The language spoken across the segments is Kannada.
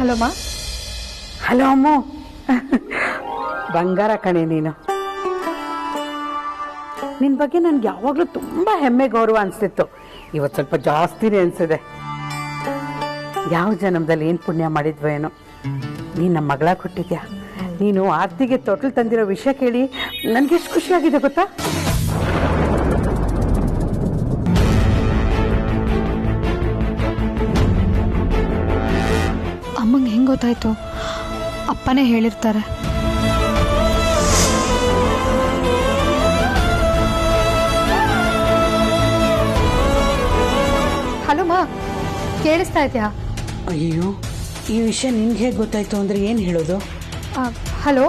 ಹಲೋ ಮಾ. ಹಲೋ ಅಮ್ಮು. ಬಂಗಾರ ಕಣೆ ನೀನು. ನಿನ್ನ ಬಗ್ಗೆ ನನ್ಗೆ ಯಾವಾಗಲೂ ತುಂಬಾ ಹೆಮ್ಮೆ ಗೌರವ ಅನಿಸ್ತಿತ್ತು. ಇವತ್ತು ಸ್ವಲ್ಪ ಜಾಸ್ತಿನೇ ಅನಿಸಿದೆ. ಯಾವ ಜನ್ಮದಲ್ಲಿ ಏನು ಪುಣ್ಯ ಮಾಡಿದ್ವೋ ಏನೋ, ನೀನು ನಮ್ಮ ಮಗಳ ಕೊಟ್ಟಿದ್ಯಾ. ನೀನು ಆರ್ತಿಗೆ ತೊಟ್ಲು ತಂದಿರೋ ವಿಷಯ ಕೇಳಿ ನನಗೆ ಎಷ್ಟು ಖುಷಿಯಾಗಿದೆ ಗೊತ್ತಾ. ಅಮ್ಮಂಗೆ ಹೆಂಗೆ ಗೊತ್ತಾಯ್ತು? ಅಪ್ಪನೇ ಹೇಳಿರ್ತಾರೆ. ಹಲೋ ಮಾ, ಕೇಳಿಸ್ತಾ ಇದೆಯಾ? ಅಯ್ಯೋ, ಈ ವಿಷಯ ನಿನ್ಗೆ ಹೇಗೆ ಗೊತ್ತಾಯ್ತು ಅಂದರೆ ಏನು ಹೇಳೋದು? ಹಲೋ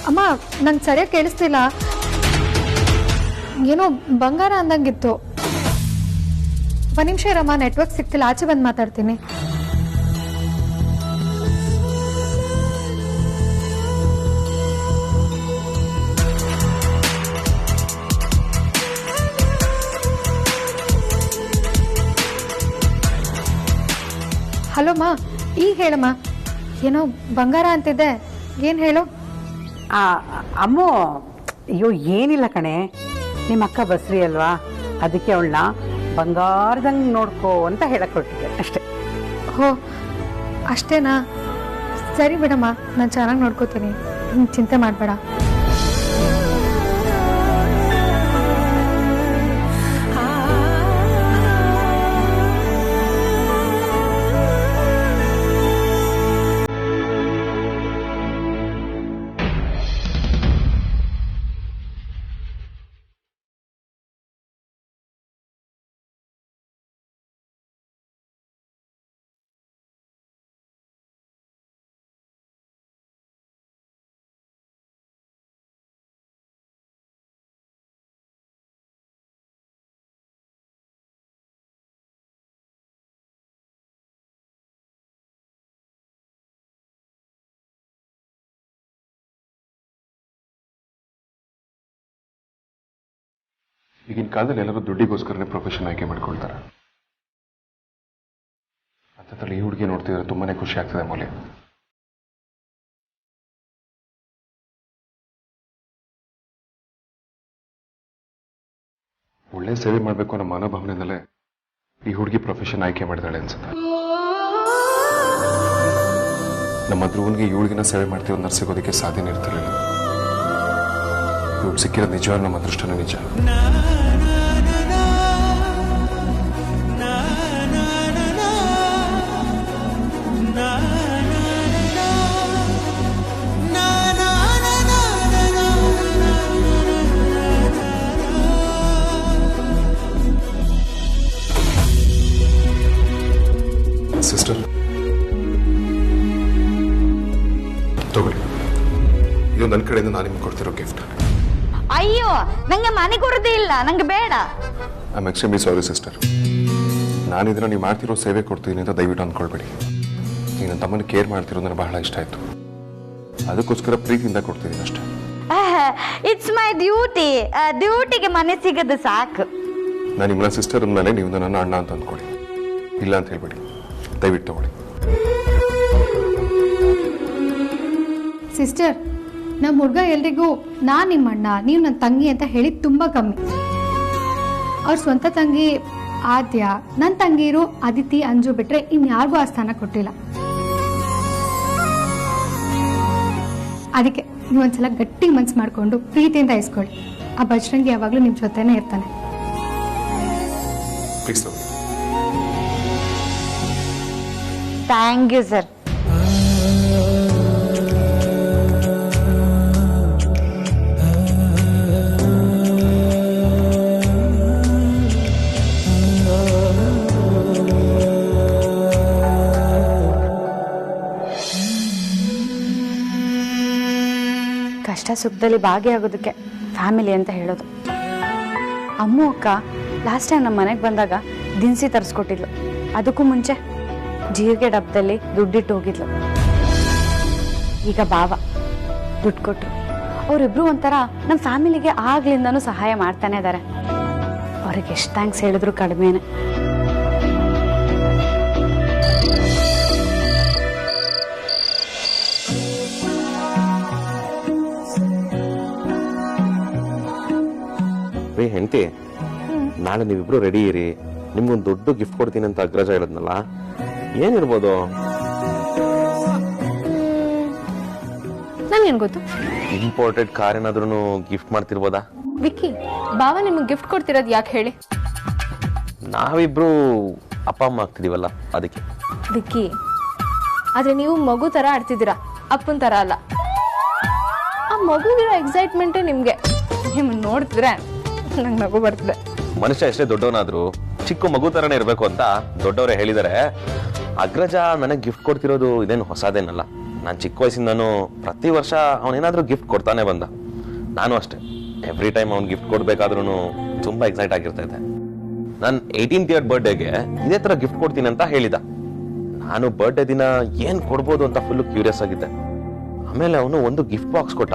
ಅಮ್ಮ, ನಂಗೆ ಸರಿಯಾಗಿ ಕೇಳಿಸ್ತಿಲ್ಲ. ಏನೋ ಬಂಗಾರ ಅಂದಂಗಿತ್ತು. ಒಂದು ನಿಮಿಷ ಇರಮ್ಮ, ನೆಟ್ವರ್ಕ್ ಸಿಗ್ತಿಲ್ಲ, ಆಚೆ ಬಂದು ಮಾತಾಡ್ತೀನಿ. ಹಲೋ ಮಾ, ಈಗ ಹೇಳಮ್ಮ. ಏನೋ ಬಂಗಾರ ಅಂತಿದ್ದೆ, ಏನು ಹೇಳು? ಅಮ್ಮೋ, ಅಯ್ಯೋ ಏನಿಲ್ಲ ಕಣೆ, ನಿಮ್ಮ ಅಕ್ಕ ಬಸ್ರಿ ಅಲ್ವಾ, ಅದಕ್ಕೆ ಅವಳನ್ನ ಬಂಗಾರದಂಗೆ ನೋಡ್ಕೋ ಅಂತ ಹೇಳಕ್ ಕೊಟ್ಟಿದ್ದೆ ಅಷ್ಟೇ. ಹೋ, ಅಷ್ಟೇನಾ? ಸರಿ ಬಿಡಮ್ಮ, ನಾನು ಚೆನ್ನಾಗಿ ನೋಡ್ಕೋತೀನಿ, ಚಿಂತೆ ಮಾಡಬೇಡ. ಈಗಿನ ಕಾಲದಲ್ಲಿ ಎಲ್ಲರೂ ದುಡ್ಡಿಗೋಸ್ಕರನೇ ಪ್ರೊಫೆಷನ್ ಆಯ್ಕೆ ಮಾಡ್ಕೊಳ್ತಾರೆ. ಅಂಥದ್ರಲ್ಲಿ ಈ ಹುಡುಗಿ ನೋಡ್ತಿದ್ರೆ ತುಂಬಾನೇ ಖುಷಿ ಆಗ್ತದೆ ಮೌಲ್ಯ. ಒಳ್ಳೆ ಸೇವೆ ಮಾಡಬೇಕು ಅನ್ನೋ ಮನೋಭಾವನೆಯಿಂದಲೇ ಈ ಹುಡುಗಿ ಪ್ರೊಫೆಷನ್ ಆಯ್ಕೆ ಮಾಡಿದಾಳೆ ಅನ್ಸುತ್ತೆ. ನಮ್ಮ ಧ್ರುವನ್ಗೆ ಇವಳಿಗಿನ ಸೇವೆ ಮಾಡ್ತೀವಿ ಅನ್ನೋ ಸಿಗೋದಕ್ಕೆ ಸಾಧ್ಯನೇ ಇರ್ತಿರಲಿಲ್ಲ. ಇವಳು ಸಿಕ್ಕಿರೋದು ನಿಜವಾದ ನಮ್ಮ ಅದೃಷ್ಟನೇ ನಿಜ. ಸಿಸ್ಟರ್, ತಗೊಳ್ಳಿ, ಇದು ನನ್ನ ಕಡೆಯಿಂದ ನಾನು ನಿಮ್ಗೆ ಕೊಡ್ತಿರೋ ಗಿಫ್ಟ್. ಅಯ್ಯೋ, ನಂಗೆ ಮನೆ ಕೊಡೋದೇ ಇಲ್ಲ, ನಂಗೆ ಬೇಡ. I am extremely sorry sister. ನಾನಿದ್ರೆ ನೀವು ಮಾಡ್ತಿರೋ ಸೇವೆ ಕೊಡ್ತೀನಿ ಅಂತ ದಯವಿಟ್ಟು ಅಂದ್ಕೊಳ್ಬೇಡಿ. ನೀನು ನನ್ನ ತಮ್ಮನ ಕೇರ್ ಮಾಡ್ತಿರೋದು ನನಗೆ ಬಹಳ ಇಷ್ಟ ಆಯ್ತು, ಅದಕ್ಕೋಸ್ಕರ ಪ್ರೀತಿಯಿಂದ ಕೊಡ್ತಿದ್ದೀನಿ ಅಷ್ಟೇ. It's my duty. ಡ್ಯೂಟಿಗೆ ಮನೆ ಸಿಗದು ಸಾಕು. ನಾನು ನಿಮ್ಮನ್ನ ಸಿಸ್ಟರ್ ಅಂದಮೇಲೆ ನೀವು ನನ್ನ ಅಣ್ಣ ಅಂತ ಅಂದ್ಕೊಳ್ಳಿ, ಇಲ್ಲ ಅಂತ ಹೇಳ್ಬೇಡಿ. ದಯವಿಟ್ಟು ತಗೊಳ್ಳಿ. ಸಿಸ್ಟರ್, ನಮ್ಮ ಹುಡುಗ ಎಲ್ರಿಗೂ ನಾನು ನಿಮ್ಮ ಅಣ್ಣ, ನೀವು ನನ್ನ ತಂಗಿ ಅಂತ ಹೇಳಿ ತುಂಬ ಕಮ್ಮಿ. ಅವ್ರ ಸ್ವಂತ ತಂಗಿ ಆದ್ಯ, ನನ್ನ ತಂಗಿರು ಅದಿತಿ, ಅಂಜು ಬಿಟ್ರೆ ಇನ್ಯಾರಿಗೂ ಆ ಸ್ಥಾನ ಕೊಟ್ಟಿಲ್ಲ. ಅದಕ್ಕೆ ನೀವೊಂದ್ಸಲ ಗಟ್ಟಿ ಮನ್ಸು ಮಾಡಿಕೊಂಡು ಪ್ರೀತಿಯಿಂದ ಇಸ್ಕೊಳ್ಳಿ. ಆ ಬಜರಂಗಿ ಯಾವಾಗಲೂ ನಿಮ್ಮ ಜೊತೆನೇ ಇರ್ತಾನೆ. Thank you sir. ಕಷ್ಟ ಸುಖದಲ್ಲಿ ಭಾಗಿಯಾಗೋದಕ್ಕೆ ಫ್ಯಾಮಿಲಿ ಅಂತ ಹೇಳೋದು. ಅಮ್ಮು ಅಕ್ಕ ಲಾಸ್ಟ್ ಟೈಮ್ ನಮ್ಮ ಮನೆಗೆ ಬಂದಾಗ ದಿನಸಿ ತರಿಸ್ಕೊಟ್ಟಿದ್ಲು. ಅದಕ್ಕೂ ಮುಂಚೆ ಜೀರಿಗೆ ಡಬ್ಬದಲ್ಲಿ ದುಡ್ಡಿಟ್ಟು ಹೋಗಿದ್ಲು. ಈಗ ಬಾವ ದುಡ್ಡು ಕೊಟ್ರು. ಅವರಿಬ್ರು ಒಂಥರ ನಮ್ಮ ಫ್ಯಾಮಿಲಿಗೆ ಆಗ್ಲಿಂದನೂ ಸಹಾಯ ಮಾಡ್ತಾನೆ ಇದ್ದಾರೆ. ಅವ್ರಿಗೆ ಎಷ್ಟು ಥ್ಯಾಂಕ್ಸ್ ಹೇಳಿದ್ರು ಕಡಿಮೆನೆ. ಹೆಂಡತಿ, ನಾಳೆ ನೀವಿಬ್ರು ರೆಡಿ ಇರಿ, ನಿಮ್ಗೊಂದು ದೊಡ್ಡ ಗಿಫ್ಟ್ ಕೊಡ್ತೀನಿ ಅಂತ ಅಗ್ರಜ ಹೇಳಿದ್ನಲ್ಲ, ಏನಿರ್ಬೋದು? ನನ್ಗೇನ್ ಗೊತ್ತು? ಇಂಪೋರ್ಟೆಡ್ ಕಾರ್ ಏನಾದ್ರೂ ಗಿಫ್ಟ್ ಮಾಡ್ತಿರ್ಬೋದಾ? ವಿಕ್ಕಿ, ಬಾವ ನಿಮ್ಗೆ ಗಿಫ್ಟ್ ಕೊಡ್ತಿರೋದು ಯಾಕೆ ಹೇಳಿ? ನಾವಿಬ್ರು ಅಪ್ಪ ಅಮ್ಮ ಆಗ್ತಿದೀವಲ್ಲ, ಅದಕ್ಕೆ. ವಿಕ್ಕಿ, ಆದ್ರೆ ನೀವು ಮಗು ತರ ಆಡ್ತಿದ್ದೀರಾ, ಅಪ್ಪನ ತರ ಅಲ್ಲ. ಆ ಮಗುವಿರೋ ಎಕ್ಸೈಟ್ಮೆಂಟೇ ನಿಮ್ಗೆ. ನಿಮ್ಮನ್ನ ನೋಡ್ತಿದ್ರೆ ನಂಗೆ ನಗು ಬರ್ತಿದೆ. ಮನುಷ್ಯ ಎಷ್ಟೇ ದೊಡ್ಡವನಾದ್ರೂ ಚಿಕ್ಕ ಮಗು ತರನೇ ಇರ್ಬೇಕು ಅಂತ ದೊಡ್ಡವರೇ ಹೇಳಿದಾರೆ. ಅಗ್ರಜ ನನಗೆ ಗಿಫ್ಟ್ ಕೊಡ್ತಿರೋದು ಇದೇನು ಹೊಸದೇನಲ್ಲ. ನಾನು ಚಿಕ್ಕ ವಯಸ್ಸಿಂದನೂ ಪ್ರತಿ ವರ್ಷ ಅವನೇನಾದ್ರೂ ಗಿಫ್ಟ್ ಕೊಡ್ತಾನೆ ಬಂದ. ನಾನು ಅಷ್ಟೇ, ಎವ್ರಿ ಟೈಮ್ ಅವ್ನು ಗಿಫ್ಟ್ ಕೊಡ್ಬೇಕಾದ್ರೂ ತುಂಬಾ ಎಕ್ಸೈಟ್ ಆಗಿರ್ತಾ ಇದ್ದೆ. ನಾನು 18th ಇಯರ್ ಬರ್ಡೇಗೆ ಇದೇ ತರ ಗಿಫ್ಟ್ ಕೊಡ್ತೀನಿ ಅಂತ ಹೇಳಿದ. ನಾನು ಬರ್ಡೇ ದಿನ ಏನ್ ಕೊಡ್ಬೋದು ಅಂತ ಫುಲ್ ಕ್ಯೂರಿಯಸ್ ಆಗಿದ್ದೆ. ಆಮೇಲೆ ಅವನು ಒಂದು ಗಿಫ್ಟ್ ಬಾಕ್ಸ್ ಕೊಟ್ಟ,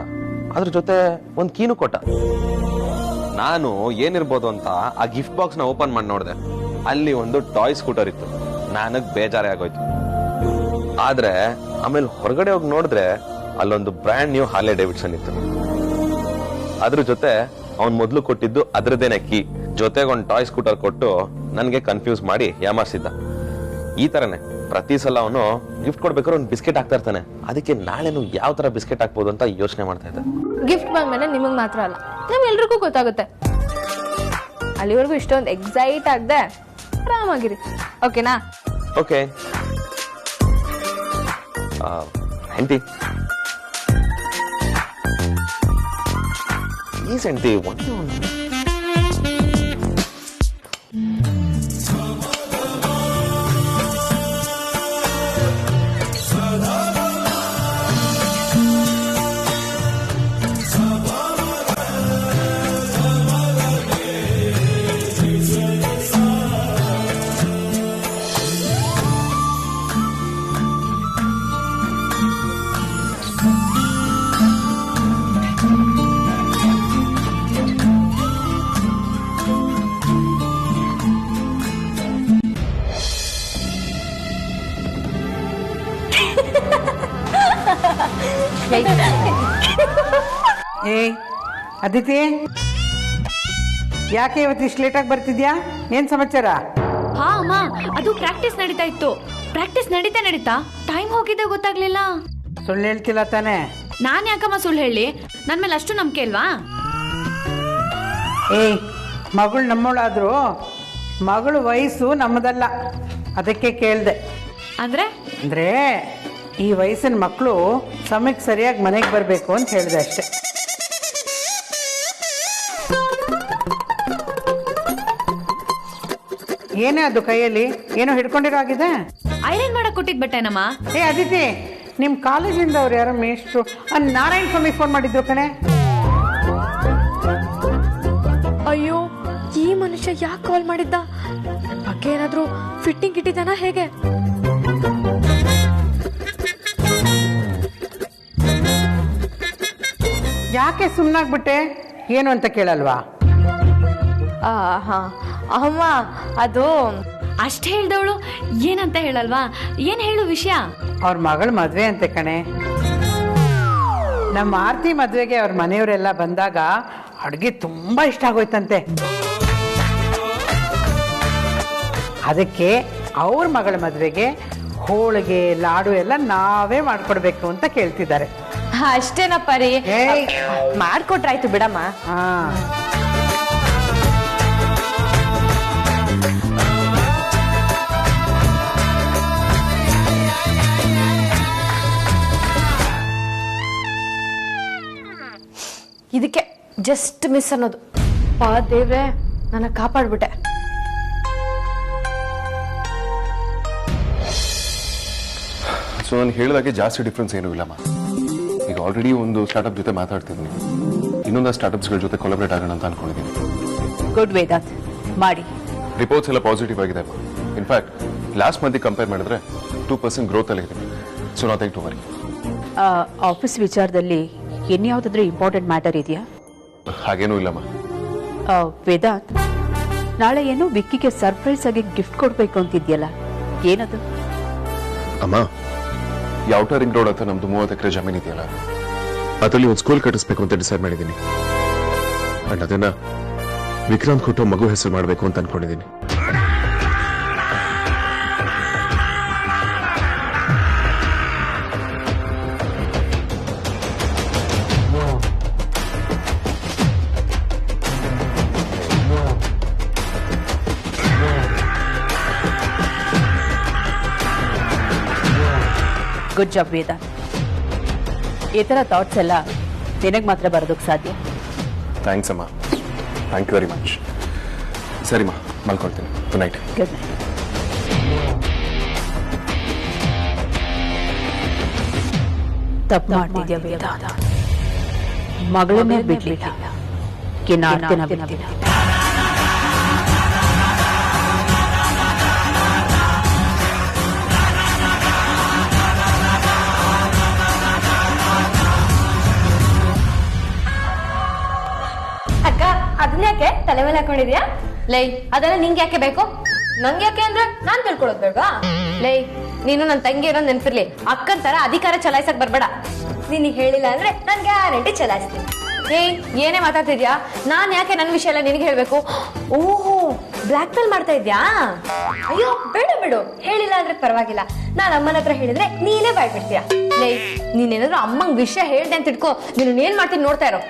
ಅದ್ರ ಜೊತೆ ಒಂದು ಕೀನು ಕೊಟ್ಟ. ನಾನು ಏನಿರ್ಬೋದು ಅಂತ ಆ ಗಿಫ್ಟ್ ಬಾಕ್ಸ್ ನ ಓಪನ್ ಮಾಡಿ ನೋಡಿದೆ. ಅಲ್ಲಿ ಒಂದು ಟಾಯ್ ಸ್ಕೂಟರ್ ಇತ್ತು. ನನಗ್ ಬೇಜಾರೇ ಆಗೋಯ್ತು. ಆದ್ರೆ ಆಮೇಲೆ ಹೊರಗಡೆ ಹೋಗಿ ನೋಡಿದ್ರೆ ಅಲ್ಲೊಂದು ಬ್ರ್ಯಾಂಡ್ ನ್ಯೂ ಹಾರ್ಲೆ ಡೇವಿಡ್ಸನ್ ಇತ್ತು. ಅದ್ರ ಜೊತೆ ಅವ್ನ್ ಮೊದ್ಲು ಕೊಟ್ಟಿದ್ದು ಅದ್ರದ್ದೇನೆ ಕೀ, ಜೊತೆಗೆ ಒಂದು ಟಾಯ್ ಸ್ಕೂಟರ್ ಕೊಟ್ಟು ನನ್ಗೆ ಕನ್ಫ್ಯೂಸ್ ಮಾಡಿ ಯಾಮಾರಿಸಿದ್ದ. ಈ ತರನೇ ಪ್ರತಿ ಸಲ ಅವನು ಗಿಫ್ಟ್ ಕೊಡ್ಬೇಕಾದ್ರೆ ಒಂದು ಬಿಸ್ಕೆಟ್ ಹಾಕ್ತಾ ಇರ್ತಾನೆ. ಅದಕ್ಕೆ ನಾಳೆನು ಯಾವ ತರ ಬಿಸ್ಕೆಟ್ ಹಾಕ್ಬೋದು ಅಂತ ಯೋಚನೆ ಮಾಡ್ತಾ ಇದ್ದೆ. ಗಿಫ್ಟ್ ಬಂದ್ಮೇಲೆ ನಿಮಗ್ ಮಾತ್ರ ಅಲ್ಲ, ನಮ್ಗೆಲ್ರಿಗೂ ಗೊತ್ತಾಗುತ್ತೆ. ಅಲ್ಲಿವರೆಗೂ ಇಷ್ಟೊಂದು ಎಕ್ಸೈಟ್ ಆಗದೆ ಆರಾಮಾಗಿರಿ, ಓಕೆನಾ? ಓಕೆ ಹೆಂಡತಿ, ಈ ಹೆಂಡತಿ ಒಂದು ಏಯ್ ಅದಿತಿ, ಯಾಕೆ ಇವತ್ತು ಇಷ್ಟು ಲೇಟಾಗಿ ಬರ್ತಿದ್ಯಾ? ಏನ್ ಸಮಾಚಾರ? ಹಾ ಅಮ್ಮ, ಅದು ಪ್ರಾಕ್ಟೀಸ್ ನಡೀತಾ ಇತ್ತು. ಪ್ರಾಕ್ಟೀಸ್ ನಡೀತಾ ಟೈಮ್ ಹೋಗಿದ್ದೆ ಗೊತ್ತಾಗ್ಲಿಲ್ಲ. ಸುಳ್ಳು ಹೇಳ್ತಿಲ್ಲ ತಾನೆ? ನಾನ್ ಯಾಕಮ್ಮ ಸುಳ್ಳು ಹೇಳಿ? ನನ್ ಮೇಲೆ ಅಷ್ಟು ನಂಬಿಕೆ ಅಲ್ವಾ? ಏಯ್, ಮಗಳು ನಮ್ಮವಳಾದ್ರು ಮಗಳು ವಯಸ್ಸು ನಮ್ಮದಲ್ಲ, ಅದಕ್ಕೆ ಕೇಳ್ದೆ. ಅಂದ್ರೆ ಈ ವಯಸ್ಸಿನ ಮಕ್ಕಳು ಸಮಯಕ್ಕೆ ಸರಿಯಾಗಿ ಮನೆಗೆ ಬರಬೇಕು ಅಂತ ಹೇಳಿದೆ ಅಷ್ಟೆ. ಏನೇ ಅದು ಕೈಯಲ್ಲಿ ಏನೋ ಹಿಡ್ಕೊಂಡಿರೋ ಆಗಿದೆ? ಐರನ್ ಮಾಡಕ್ ಕೊಟ್ಟಿದ್ ಬಟ್ಟೆನಮ್ಮ. ಏ ಅದಿತಿ, ನಿಮ್ ಕಾಲೇಜಿಂದ ಅವ್ರು ಯಾರೋ ಮೇಷ್ಟ್ರು ನಾರಾಯಣ ಸ್ವಾಮಿ ಫೋನ್ ಮಾಡಿದ್ರು ಕಣೆ. ಅಯ್ಯೋ, ಈ ಮನುಷ್ಯ ಯಾಕೆ ಕಾಲ್ ಮಾಡಿದ್ದ? ಬಗ್ಗೆ ಏನಾದ್ರೂ ಫಿಟ್ಟಿಂಗ್ ಇಟ್ಟಿದ್ದಾನ ಹೇಗೆ? ಯಾಕೆ ಸುಮ್ಮನಾಗ್ಬಿಟ್ಟೆ? ಏನು ಅಂತ ಕೇಳಲ್ವಾ? ಅಮ್ಮ, ಅದು ಅಷ್ಟ್ ಹೇಳ್ದವಳು ಏನಂತ ಹೇಳಲ್ವಾ? ಏನ್ ಹೇಳು ವಿಷಯ? ಅವ್ರ ಮಗಳ ಮದ್ವೆ ಅಂತೆ ಕಣೆ. ನಮ್ಮ ಆರ್ತಿ ಮದ್ವೆಗೆ ಅವ್ರ ಮನೆಯವರೆಲ್ಲ ಬಂದಾಗ ಅಡ್ಗೆ ತುಂಬಾ ಇಷ್ಟ ಆಗೋಯ್ತಂತೆ. ಅದಕ್ಕೆ ಅವ್ರ ಮಗಳ ಮದ್ವೆಗೆ ಹೋಳಿಗೆ ಲಾಡು ಎಲ್ಲ ನಾವೇ ಮಾಡ್ಕೊಡ್ಬೇಕು ಅಂತ ಕೇಳ್ತಿದ್ದಾರೆ. ಅಷ್ಟೇನಪ್ಪ ರೀ, ಮಾಡ್ಕೊಟ್ರಾಯ್ತು ಬಿಡಮ್ಮ. ಹಾ, ಇದಕ್ಕೆ ಜಸ್ಟ್ ಮಿಸ್ ಅನ್ನೋದು. ಪಾ ದೇವ್ರೆ, ನನ್ನ ಕಾಪಾಡ್ಬಿಟ್ಟೆ. ಸೊ ನಾನು ಹೇಳಿದಾಗೆ ಜಾಸ್ತಿ ಡಿಫ್ರೆನ್ಸ್ ಏನೂ ಇಲ್ಲಮ್ಮ. ಈಗ ಆಲ್ರೆಡಿ ಒಂದು ಸ್ಟಾರ್ಟ್ಅಪ್ ಜೊತೆ ಮಾತಾಡ್ತಿದ್ದೀನಿ, ಇನ್ನೊಂದು ಸ್ಟಾರ್ಟ್ಅಪ್ಸ್ಗಳ ಜೊತೆ ಕೊಲಾಬ್ರೇಟ್ ಆಗೋಣ ಅಂತ ಅನ್ಕೊಂಡಿದ್ದೀನಿ. ಗುಡ್ ವೇದಾಂತ್, ಮಾಡಿ. ರಿಪೋರ್ಟ್ಸ್ ಎಲ್ಲ ಪಾಸಿಟಿವ್ ಆಗಿದೆ ಅಮ್ಮ. ಇನ್ಫ್ಯಾಕ್ಟ್ ಲಾಸ್ಟ್ ಮಂತ್ ಕಂಪೇರ್ ಮಾಡಿದ್ರೆ 2% ಗ್ರೋತ್ ಅಲ್ಲಿ ಇದೆ. So nothing to worry. Office ವಿಚಾರದಲ್ಲಿ ಇನ್ಯಾವುದಾದ್ರೂ ಇಂಪಾರ್ಟೆಂಟ್ ಮ್ಯಾಟರ್ ಇದೆಯಾ? ಹಾಗೇನೂ ಇಲ್ಲಮ್ಮ. ವೇದಾಂತ್, ನಾಳೆ ಏನೋ ವಿಕ್ಕಿಗೆ ಸರ್ಪ್ರೈಸ್ ಆಗಿ ಗಿಫ್ಟ್ ಕೊಡ್ಬೇಕು ಅಂತಿದ್ಯಲ್ಲ, ಏನದು? ಅಮ್ಮ, ಈ ಔಟರ್ ರಿಂಗ್ ರೋಡ್ ಅಂತ ನಮ್ದು 30 ಎಕರೆ ಜಮೀನ್ ಇದೆಯಲ್ಲ, ಅದರಲ್ಲಿ ಒಂದು ಸ್ಕೂಲ್ ಕಟ್ಟಿಸ್ಬೇಕು ಅಂತ ಡಿಸೈಡ್ ಮಾಡಿದ್ದೀನಿ. ಅಂಡ್ ಅದನ್ನ ವಿಕ್ರಾಂತ್ ಹುಟ್ಟೋ ಮಗು ಹೆಸರು ಮಾಡಬೇಕು ಅಂತ ಅನ್ಕೊಂಡಿದ್ದೀನಿ. ಗುಡ್ ಜಾಬ್ ವೇದ. ಈ ಥರ ಥಾಟ್ಸ್ ಎಲ್ಲ ನಿನಗೆ ಮಾತ್ರ ಬರೋದಕ್ಕೆ ಸಾಧ್ಯ. ಥ್ಯಾಂಕ್ಸ್ ಅಮ್ಮ, ಥ್ಯಾಂಕ್ ಯು ವೆರಿ ಮಚ್. ಸರಿಮ್ಮ, ಮಲ್ಕೊಳ್ತೀನಿ. Good night. Good night. ತಪ್ಪು ಮಾಡ್ತಿದ್ಯಾ ವೇದ. ಮಗಳನ್ನೇ ಬಿಡ್ಲಿಲ್ಲ, ಕಿನ್ನಾಡ್ತಿನ ಬಿಡ್ಲಿಲ್ಲ. ಅಕ್ಕ, ಅದನ್ಯಾಕೆ ತಲೆ ಮೇಲೆ ಹಾಕೊಂಡಿದ್ಯಾ? ಲೈ, ಅದೆಲ್ಲ ನಿಂಗೆ ಯಾಕೆ ಬೇಕು? ನಂಗೆ ಯಾಕೆ ಅಂದ್ರೆ ನಾನ್ ತಿಳ್ಕೊಳ್ಳೋದ್ ಬೇಡ. ಲೈ, ನೀನು ನನ್ನ ತಂಗಿ ಇರೋದ್ ನೆನ್ಪಿರ್ಲಿ. ಅಕ್ಕನ್ ತರ ಅಧಿಕಾರ ಚಲಾಯಿಸಕ್ ಬರ್ಬೇಡ. ನೀನ್ ಹೇಳಿಲ್ಲ ಅಂದ್ರೆ ನಾನ್ ಗ್ಯಾರಂಟಿ ಚಲಾಯಿಸ್ತೀನಿ. ಏಯ್, ಏನೇ ಮಾತಾಡ್ತಿದ್ಯಾ? ನಾನ್ ಯಾಕೆ ನನ್ ವಿಷಯ ಎಲ್ಲ ನಿನಗೆ ಹೇಳ್ಬೇಕು? ಓಹೋ, ಬ್ಲಾಕ್ ಮೇಲ್ ಮಾಡ್ತಾ ಇದ್ಯಾ? ಅಯ್ಯೋ ಬೇಡ ಬಿಡು, ಹೇಳಿಲ್ಲ ಅಂದ್ರೆ ಪರವಾಗಿಲ್ಲ. ನಾನ್ ಅಮ್ಮನ ಹತ್ರ ಹೇಳಿದ್ರೆ ನೀನೇ ಬಾಯ್ಬಿಡ್ತೀಯ. ಲೈ, ನೀನೇನಾದ್ರೂ ಅಮ್ಮಂಗ್ ವಿಷಯ ಹೇಳ್ದೆ ಅಂತ ಇಟ್ಕೋ, ನೀನು ಏನ್ ಮಾಡ್ತೀನಿ ನೋಡ್ತಾ ಇರೋ.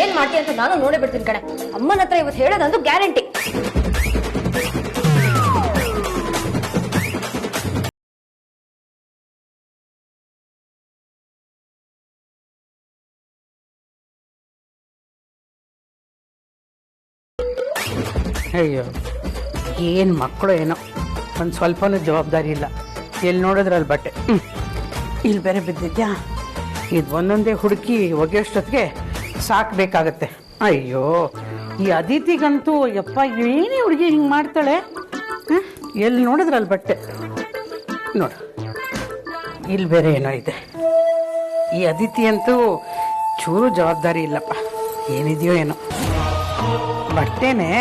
ಏನ್ ಮಾಡ್ತೀಯ ಅಂತ ನಾನು ನೋಡೇ ಬಿಡ್ತೀನಿ ಕಣೆ. ಅಮ್ಮನ ಹತ್ರ ಇವತ್ತು ಹೇಳೋದಂತೂ ಗ್ಯಾರಂಟಿ. ಅಯ್ಯೋ, ಏನು ಮಕ್ಕಳು ಏನೋ, ಒಂದು ಸ್ವಲ್ಪನೂ ಜವಾಬ್ದಾರಿ ಇಲ್ಲ. ಎಲ್ಲಿ ನೋಡಿದ್ರಲ್ಲಿ ಬಟ್ಟೆ ಇಲ್ಲಿ ಬೇರೆ ಬಿದ್ದಿದ್ಯಾ? ಇದು ಒಂದೊಂದೇ ಹುಡುಕಿ ಒಗೆಯೋಷ್ಟೊತ್ತಿಗೆ ಸಾಕಬೇಕಾಗತ್ತೆ. ಅಯ್ಯೋ, ಈ ಅದಿತಿಗಂತೂ ಯಪ್ಪ, ಏನೇ ಹುಡುಗಿ ಹಿಂಗೆ ಮಾಡ್ತಾಳೆ. ಎಲ್ಲಿ ನೋಡಿದ್ರಲ್ಲಿ ಬಟ್ಟೆ ನೋಡು, ಇಲ್ಲಿ ಬೇರೆ ಏನೋ ಇದೆ. ಈ ಅದಿತಿ ಅಂತೂ ಚೂರು ಜವಾಬ್ದಾರಿ ಇಲ್ಲಪ್ಪ. ಏನಿದೆಯೋ ಏನೋ ಬಟ್ಟೆನೇ.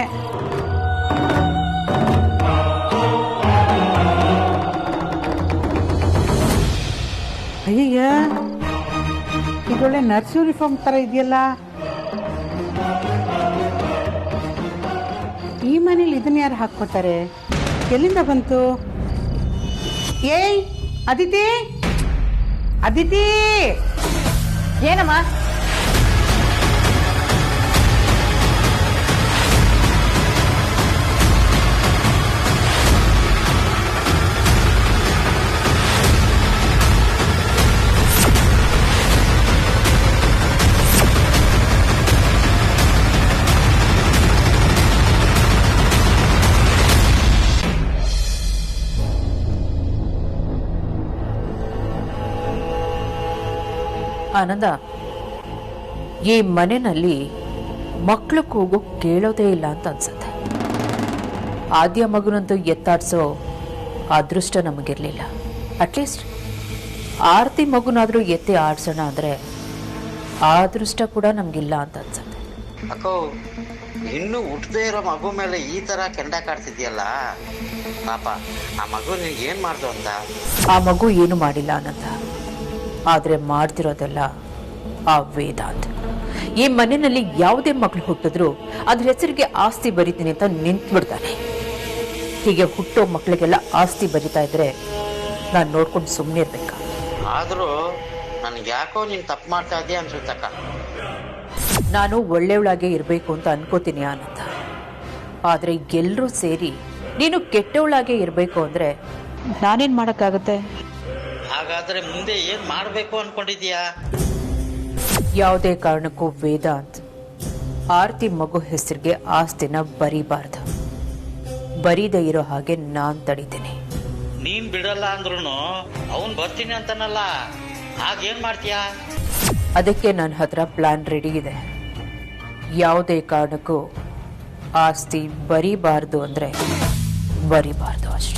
ಅಯ್ಯ, ಇದೊಳ್ಳೆ ನರ್ಸ್ ಯೂನಿಫಾರ್ಮ್ ತರ ಇದೆಯಲ್ಲ. ಈ ಮನೇಲಿ ಇದನ್ನ ಯಾರು ಹಾಕ್ಕೊತಾರೆ? ಎಲ್ಲಿಂದ ಬಂತು? ಏಯ್ ಅದಿತಿ, ಅದಿತಿ! ಏನಮ್ಮ? ಆನಂದ, ಈ ಮನೆಯಲ್ಲಿ ಮಕ್ಕಳು ಕೂಗು ಕೇಳೋದೇ ಇಲ್ಲ ಅಂತ ಅನ್ಸುತ್ತೆ. ಆದ್ಯ ಮಗುನಂತೂ ಎತ್ತಾಡ್ಸೋ ಅದೃಷ್ಟ ನಮಗಿರ್ಲಿಲ್ಲ. ಅಟ್ಲೀಸ್ಟ್ ಆರ್ತಿ ಮಗುನಾದ್ರೂ ಎತ್ತಿ ಆಡ್ಸೋಣ ಅಂದ್ರೆ ಆ ಅದೃಷ್ಟ ಕೂಡ ನಮ್ಗಿಲ್ಲ ಅಂತ ಅನ್ಸುತ್ತೆ. ಅಕ್ಕೋ, ಇನ್ನು ಹುಟ್ಟದೇ ಇರೋ ಮಗು ಮೇಲೆ ಈ ತರ ಕೆಂಡ ಕಾಡ್ತಿದ್ಯಲ್ಲ ಪಾಪ. ಆ ಮಗು ನಿನ್ಗೆ ಏನ್ ಮಾಡ್ದು ಅಂತ? ಆ ಮಗು ಏನು ಮಾಡಿಲ್ಲ ಆನಂದ, ಆದ್ರೆ ಮಾಡ್ತಿರೋದೆಲ್ಲ ಆ ವೇದಾಂತ್. ಈ ಮನೆಯಲ್ಲಿ ಯಾವುದೇ ಮಕ್ಳು ಹುಟ್ಟಿದ್ರು ಅದ್ರ ಹೆಸರಿಗೆ ಆಸ್ತಿ ಬರಿತೀನಿ ಅಂತ ನಿಂತ್ಬಿಡ್ತಾನೆ. ಹೀಗೆ ಹುಟ್ಟೋ ಮಕ್ಳಿಗೆಲ್ಲ ಆಸ್ತಿ ಬರಿತಾ ಇದ್ರೆ ನಾನು ನೋಡ್ಕೊಂಡು ಸುಮ್ಮನೆ ಇರ್ಬೇಕಾ? ಆದ್ರೂ ನನ್ಗೆ ಯಾಕೋ ನೀನ್ ತಪ್ಪು ಮಾಡ್ತಾ ಇದೀಯ ಅನ್ಸುತ್ತಕ್ಕ. ನಾನು ಒಳ್ಳೆಯವಳಾಗೆ ಇರಬೇಕು ಅಂತ ಅನ್ಕೋತೀನಿ ಆನಂದ. ಆದ್ರೆ ಎಲ್ಲರೂ ಸೇರಿ ನೀನು ಕೆಟ್ಟವಳಾಗೆ ಇರಬೇಕು ಅಂದ್ರೆ ನಾನೇನ್ ಮಾಡಕ್ಕಾಗತ್ತೆ? ಹಾಗಾದ್ರೆ ಮುಂದೆ ಏನ್ ಮಾಡ್ಬೇಕು ಅನ್ಕೊಂಡಿದ್ಯಾ? ಯಾವುದೇ ಕಾರಣಕ್ಕೂ ವೇದಾಂತ್ ಆರ್ತಿ ಮಗು ಹೆಸರಿಗೆ ಆಸ್ತಿನ ಬರೀಬಾರ್ದು. ಬರೀದೇ ಇರೋ ಹಾಗೆ ನಾನ್ ತಡಿತೀನಿ. ನೀನ್ ಬಿಡಲ್ಲ ಅಂದ್ರೂ ಅವನ್ ಬರ್ತೀನಿ ಅಂತಾನಲ್ಲ, ಆಗೇನ್ ಮಾಡ್ತೀಯಾ? ಅದಕ್ಕೆ ನನ್ನ ಹತ್ರ ಪ್ಲಾನ್ ರೆಡಿ ಇದೆ. ಯಾವುದೇ ಕಾರಣಕ್ಕೂ ಆಸ್ತಿ ಬರೀಬಾರ್ದು ಅಂದ್ರೆ ಬರೀಬಾರ್ದು ಅಷ್ಟೇ.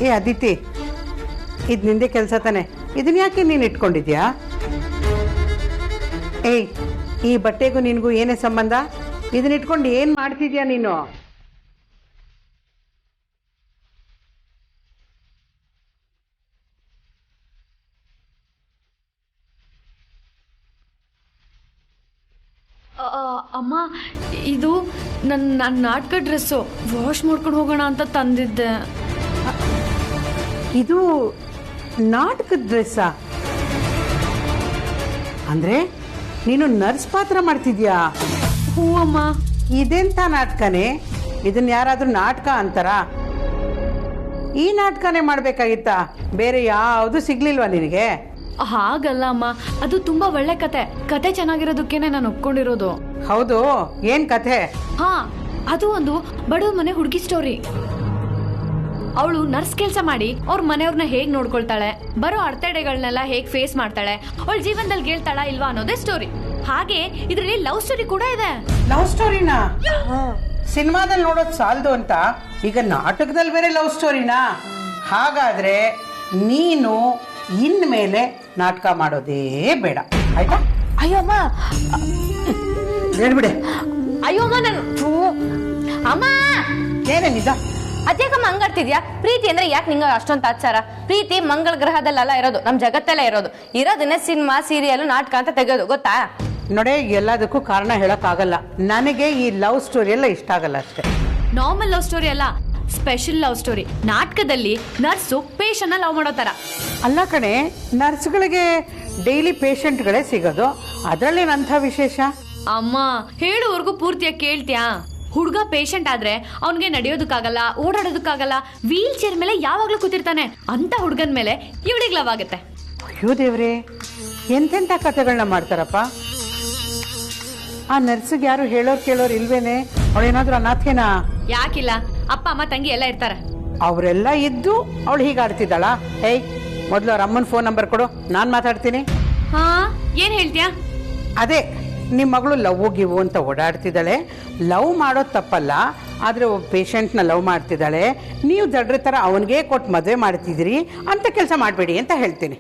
ಏ ಅದಿತಿ, ಇದು ನಿಂದೆ ಕೆಲಸ ತಾನೆ, ಇದನ್ನ ಯಾಕೆ ನೀನು ಇಟ್ಕೊಂಡಿದ್ಯಾ? ಏಯ್, ಈ ಬಟ್ಟೆಗೂ ನಿನಗೂ ಏನೇ ಸಂಬಂಧ? ಇದನ್ನ ಇಟ್ಕೊಂಡು ಏನ್ ಮಾಡ್ತಿದ್ಯಾ ನೀನು? ಅಮ್ಮ, ಇದು ನನ್ನ ನಾಟಕ ಡ್ರೆಸ್ಸು ವಾಶ್ ಮಾಡ್ಕೊಂಡು ಹೋಗೋಣ ಅಂತ ತಂದಿದ್ದೆ. ಇದು ನಾಟಕದ ಡ್ರೆಸ್ಸಾ? ಅಂದ್ರೆ ನೀನು ನರ್ಸ್ ಪಾತ್ರ ಮಾಡ್ತಿದ್ಯಾ? ಹ್ಞೂ ಅಮ್ಮ. ಇದೆಂತ ನಾಟಕನೇ? ಇದನ್ನ ಯಾರಾದ್ರೂ ನಾಟಕ ಅಂತಾರ? ಈ ನಾಟಕನೇ ಮಾಡ್ಬೇಕಾಗಿತ್ತಾ? ಬೇರೆ ಯಾವುದು ಸಿಗ್ಲಿಲ್ವಾ ನಿನಗೆ? ಹಾಗಲ್ಲ ಅಮ್ಮ, ಅದು ತುಂಬಾ ಒಳ್ಳೆ ಕತೆ ಚೆನ್ನಾಗಿರೋದಕ್ಕೇನೆ ನಾನು ಒಪ್ಕೊಂಡಿರೋದು. ಹೌದು, ಏನ್ ಕಥೆ? ಹಾ, ಅದು ಒಂದು ಬಡವ್ರ ಮನೆ ಹುಡುಗಿ ಸ್ಟೋರಿ. ಅವಳು ನರ್ಸ್ ಕೆಲಸ ಮಾಡಿ ಅವ್ರ ಮನೆಯವ್ರನ್ನ ಹೇಗ್ ನೋಡ್ಕೊಳ್ತಾಳೆ, ಬರೋ ಅಡೆತಡೆಗಳನ್ನೆಲ್ಲ ಹೇಗ್ ಫೇಸ್ ಮಾಡ್ತಾಳೆ, ಅವಳ ಜೀವನದಲ್ಲಿ ಗೆಲ್ತಾಳ ಇಲ್ವಾ ಅನ್ನೋದೇ ಸ್ಟೋರಿ. ಹಾಗೆ ಇದ್ರಲ್ಲಿ ಲವ್ ಸ್ಟೋರಿ ಕೂಡ ಇದೆ. ಲವ್ ಸ್ಟೋರಿನಾ? ಸಿನಿಮಾದಲ್ಲಿ ನೋಡೋದು ಸಾಲದು ಅಂತ ಈಗ ನಾಟಕದಲ್ಲಿ ಬೇರೆ ಲವ್ ಸ್ಟೋರಿನಾ? ಹಾಗಾದ್ರೆ ನೀನು ಇನ್ಮೇಲೆ ನಾಟಕ ಮಾಡೋದೇ ಬೇಡ, ಆಯ್ತಾ? ಅಯ್ಯೋ ಅಮ್ಮ, ಹೇಳ್ಬಿಡೆ. ಅಯ್ಯೋ ಅಮ್ಮ, ನಾನು ಅಮ್ಮ ಏನೇನಿದ? ಅದ್ಯಾಕಮ್ಮ ಹಂಗಾಡ್ತಿದ್ಯಾ? ಪ್ರೀತಿ ಅಂದ್ರೆ ಯಾಕೆ ನಿಂಗ ಅಷ್ಟೊಂದು ತಾತ್ಸಾರ? ಪ್ರೀತಿ ಮಂಗಳ ಗ್ರಹದಲ್ಲೆಲ್ಲ ಇರೋದು, ನಮ್ ಜಗತ್ತೆಲ್ಲ ಇರೋದನ್ನೇ ಸಿನಿಮಾ, ಸೀರಿಯಲ್, ನಾಟಕ ಅಂತ ತೆಗೆಯೋದು, ಗೊತ್ತಾ? ನೋಡೇ, ಎಲ್ಲದಕ್ಕೂ ಕಾರಣ ಹೇಳಕ್ ಆಗಲ್ಲ. ನನಗೆ ಈ ಲವ್ ಸ್ಟೋರಿ ಎಲ್ಲ ಇಷ್ಟ ಆಗಲ್ಲ ಅಷ್ಟೇ. ನಾರ್ಮಲ್ ಲವ್ ಸ್ಟೋರಿ ಅಲ್ಲ, ಸ್ಪೆಷಲ್ ಲವ್ ಸ್ಟೋರಿ. ನಾಟಕದಲ್ಲಿ ನರ್ಸು ಪೇಷಂಟ್ ಲವ್ ಮಾಡೋ ತರ. ಅಲ್ಲ ಕಣೆ, ನರ್ಸ್ಗಳಿಗೆ ಡೈಲಿ ಪೇಷಂಟ್ಗಳೇ ಸಿಗೋದು, ಅದರಲ್ಲೇನಂಥ ವಿಶೇಷ? ಅಮ್ಮ, ಹೇಳುವವರೆಗೂ ಪೂರ್ತಿಯಾಗಿ ಕೇಳ್ತ್ಯಾ? ಹುಡುಗ ಪೇಷಂಟ್ ಆದ್ರೆ ಅವನ್ಗೆ ನಡೆಯೋದಕ್ಕಾಗಲ್ಲ, ಓಡಾಡೋದಕ್ಕಾಗಲ್ಲ, ವೀಲ್ ಚೇರ್ ಮೇಲೆ ಯಾವಾಗ್ಲೂ ಕೂತಿರ್ತಾನೆ. ಅಂತ ಹುಡುಗನ ಮೇಲೆ ಇವಳಿಗೆ ಲವ್ ಆಗುತ್ತೆ. ಅಯ್ಯೋ ದೇವ್ರೆ, ಎಂತೆಂಥ ಕಥೆಗಳನ್ನ ಮಾಡ್ತಾರಪ್ಪ. ಆ ನರ್ಸಿಗೆ ಯಾರು ಹೇಳೋರು ಕೇಳೋರು ಇಲ್ವೇನೆ? ಅವಳೇನಾದ್ರೂ ಅನಾಥೇನಾ? ಯಾಕಿಲ್ಲ, ಅಪ್ಪ ಅಮ್ಮ ತಂಗಿ ಎಲ್ಲ ಇರ್ತಾರೆ. ಅವರೆಲ್ಲ ಇದ್ದು ಅವಳು ಹೀಗಾಡ್ತಿದ್ದಾಳ? ಹೇಯ್, ಮೊದಲು ಅವ್ರ ಅಮ್ಮನ ಫೋನ್ ನಂಬರ್ ಕೊಡು, ನಾನು ಮಾತಾಡ್ತೀನಿ. ಹಾ, ಏನ್ ಹೇಳ್ತೀಯಾ? ಅದೇ, ನಿಮ್ಮ ಮಗಳು ಲವ್ ಗಿವು ಅಂತ ಓಡಾಡ್ತಿದ್ದಾಳೆ. ಲವ್ ಮಾಡೋದು ತಪ್ಪಲ್ಲ, ಆದರೆ ಒಬ್ಬ ಪೇಷಂಟ್ನ ಲವ್ ಮಾಡ್ತಿದ್ದಾಳೆ. ನೀವು ದಡ್ರ ಥರ ಅವನಿಗೆ ಕೊಟ್ಟು ಮದುವೆ ಮಾಡ್ತಿದ್ದೀರಿ ಅಂತ ಕೆಲಸ ಮಾಡಬೇಡಿ ಅಂತ ಹೇಳ್ತೀನಿ.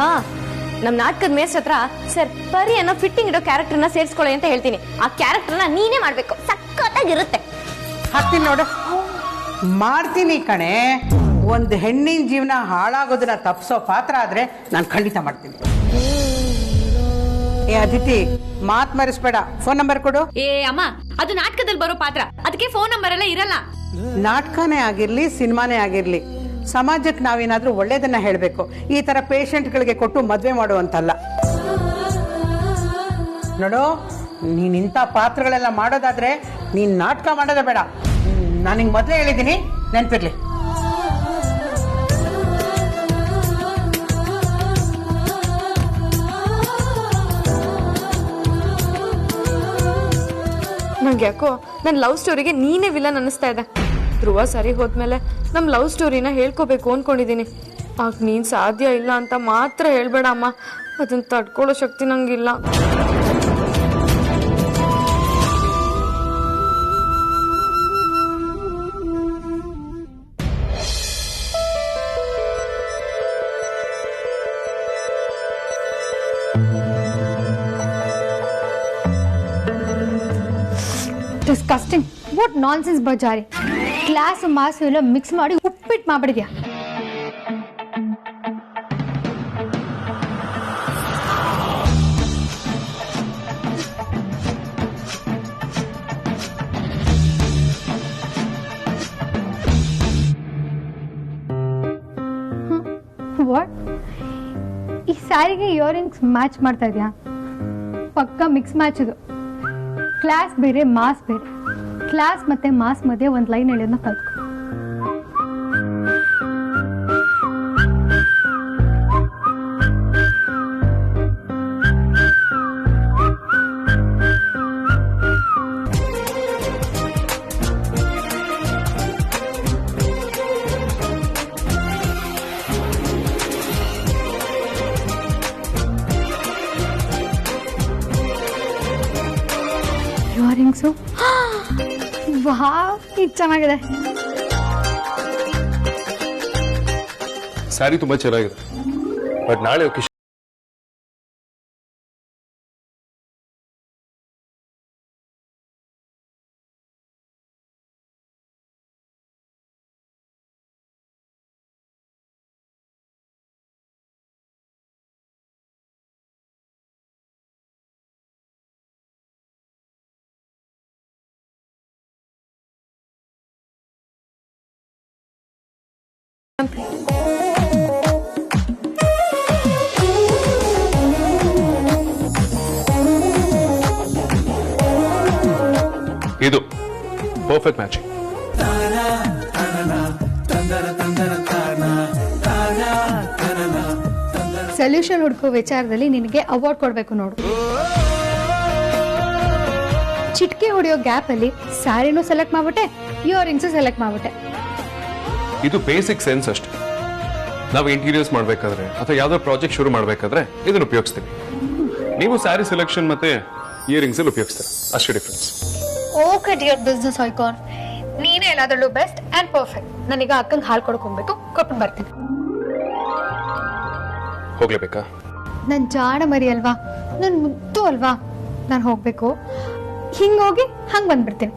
ಹಾ, ನಮ್ ನಾಟಕದ ಮೇಸ್ಟ್ರ ಹತ್ರ ಸರ್ ಪರಿ ಅನ್ನೋ ಫಿಟ್ಟಿಂಗ್ ಇಡೋ ಕ್ಯಾರೆಕ್ಟರ್ನ ಸೇರಿಸ್ಕೊಳ್ಳಿ ಅಂತ ಹೇಳ್ತೀನಿ. ಆ ಕ್ಯಾರೆಕ್ಟರ್ನ ನೀನೇ ಮಾಡ್ಬೇಕು, ಸಖತ್ತಾಗಿರುತ್ತೆ. ಹಾಕ್ತೀನಿ ನೋಡು, ಮಾಡ್ತೀನಿ ಕಣೆ. ಒಂದು ಹೆಣ್ಣಿನ ಜೀವನ ಹಾಳಾಗೋದನ್ನ ತಪ್ಪಿಸೋ ಪಾತ್ರ ಆದ್ರೆ ನಾನು ಖಂಡಿತ ಮಾಡ್ತೀನಿ. ಏ ಅದಿತಿ, ಮಾತ್ ಮರೆಸ್ಬೇಡ, ಫೋನ್ ನಂಬರ್ ಕೊಡು. ಏ ಅಮ್ಮ, ಅದು ನಾಟಕದಲ್ಲಿ ಬರೋ ಪಾತ್ರ, ಅದಕ್ಕೆ ಫೋನ್ ನಂಬರ್ ಎಲ್ಲ ಇರಲ್ಲ. ನಾಟಕನೇ ಆಗಿರ್ಲಿ, ಸಿನಿಮಾನೇ ಆಗಿರ್ಲಿ, ಸಮಾಜಕ್ಕೆ ನಾವೇನಾದ್ರೂ ಒಳ್ಳೇದನ್ನ ಹೇಳಬೇಕು. ಈ ತರ ಪೇಷಂಟ್ಗಳಿಗೆ ಕೊಟ್ಟು ಮದುವೆ ಮಾಡುವಂತಲ್ಲ. ನೋಡು, ನೀನ್ ಇಂಥ ಪಾತ್ರಗಳೆಲ್ಲ ಮಾಡೋದಾದ್ರೆ ನೀನ್ ನಾಟಕ ಮಾಡೋದೇ ಬೇಡ. ನಾನು ನಿಂಗೆ ಮೊದಲೇ ಹೇಳಿದ್ದೀನಿ, ನೆನ್ಪಿರ್ಲಿ. ನಂಗೆ ಯಾಕೋ ನನ್ನ ಲವ್ ಸ್ಟೋರಿಗೆ ನೀನೇ ವಿಲನ್ ಅನ್ನಿಸ್ತಾ ಇದೆ. ಧ್ರುವ ಸರಿ ಹೋದ್ಮೇಲೆ ನಮ್ಮ ಲವ್ ಸ್ಟೋರಿನ ಹೇಳ್ಕೋಬೇಕು ಅನ್ಕೊಂಡಿದ್ದೀನಿ. ಆಗ ನೀನು ಸಾಧ್ಯ ಇಲ್ಲ ಅಂತ ಮಾತ್ರ ಹೇಳ್ಬೇಡ ಅಮ್ಮ, ಅದನ್ನ ತಡ್ಕೊಳ್ಳೋ ಶಕ್ತಿ ನಂಗಿಲ್ಲ. ಡಿಸ್ಕಸ್ಟಿಂಗ್. ವಾಟ್ ನಾನ್ಸೆನ್ಸ್ ಬಜಾರಿ. ಕ್ಲಾಸ್ ಮಾಸು ಎಲ್ಲ ಮಿಕ್ಸ್ ಮಾಡಿ ಉಪ್ಪಿಟ್ಟು ಮಾಡ್ಬಿಡಿದ್ಯಾ? ವಾಟ್? ಈ ಸ್ಯಾರಿಗೆ ಇಯರಿಂಗ್ಸ್ ಮ್ಯಾಚ್ ಮಾಡ್ತಾ ಇದೆಯಾ? ಪಕ್ಕ ಮಿಕ್ಸ್ ಮ್ಯಾಚ್ ಇದು. ಕ್ಲಾಸ್ ಬೇರೆ, ಮಾಸ್ ಬೇರೆ. ಕ್ಲಾಸ್ ಮತ್ತೆ ಮಾಸ್ ಮಧ್ಯೆ ಒಂದು ಲೈನ್ ಹೇಳೋದನ್ನ ಕಲ್ತ್ಕೊ. ಇಯರಿಂಗ್ಸು ವಾವ್ ಇದು ಚೆನ್ನಾಗಿದೆ. ಸ್ಯಾರಿ ತುಂಬಾ ಚೆನ್ನಾಗಿದೆ, ಬಟ್ ನಾಳೆ ಒಕೆ ಇದು ಪರ್ಫೆಕ್ಟ್ ಮ್ಯಾಚಿಂಗ್. ಸೊಲ್ಯೂಷನ್ ಹುಡುಕೋ ವಿಚಾರದಲ್ಲಿ ನಿನಗೆ ಅವಾರ್ಡ್ ಕೊಡ್ಬೇಕು ನೋಡು. ಚಿಟ್ಕಿ ಹೊಡೆಯೋ ಗ್ಯಾಪ್ ಅಲ್ಲಿ ಸ್ಯಾರಿನೂ ಸೆಲೆಕ್ಟ್ ಮಾಡ್ಬಿಟ್ಟೆ, ಇಯರಿಂಗ್ಸು ಸೆಲೆಕ್ಟ್ ಮಾಡ್ಬಿಟ್ಟೆ. ಇದು ಬೇಸಿಕ್ ಸೆನ್ಸ್ ಅಷ್ಟೇ. ನಾವು ಇಂಟೀರಿಯರ್ಸ್ ಮಾಡ್ಬೇಕಾದ್ರೆ ಅಥವಾ ಯಾವ್ದೋ ಪ್ರಾಜೆಕ್ಟ್ ಶುರು ಮಾಡ್ಬೇಕಾದ್ರೆ ಇದನ್ನ ಉಪಯೋಗಿಸ್ತೀವಿ. ನೀವು ಸ್ಯಾರಿ ಸೆಲೆಕ್ಷನ್ ಮತ್ತೆ ಇಯರಿಂಗ್ಸ್ ಅಲ್ಲಿ ಉಪಯೋಗಿಸ್ತೀರ, ಅಷ್ಟೇ difference. Okay dear business icon, ನೀನೇ ಎಲ್ಲಾದ್ರಲ್ಲೂ ಬೆಸ್ಟ್ ಅಂಡ್ ಪರ್ಫೆಕ್ಟ್. ನಾನೀಗ ಅಕ್ಕಂಗೆ ಹಾಲು ಕೊಡ್ಕೊಬೇಕು, ಕೊಟ್ಟು ಬರ್ತೀನಿ. ಹೋಗ್ಲೇಬೇಕಾ? ನನ್ ಜಾಣ ಮರಿ ಅಲ್ವಾ, ನನ್ ಮುದ್ದು ಅಲ್ವಾ, ನಾನು ಹೋಗ್ಬೇಕು. ಹಿಂಗೋಗಿ ಹಂಗ್ ಬಂದ್ಬಿಡ್ತೀನಿ.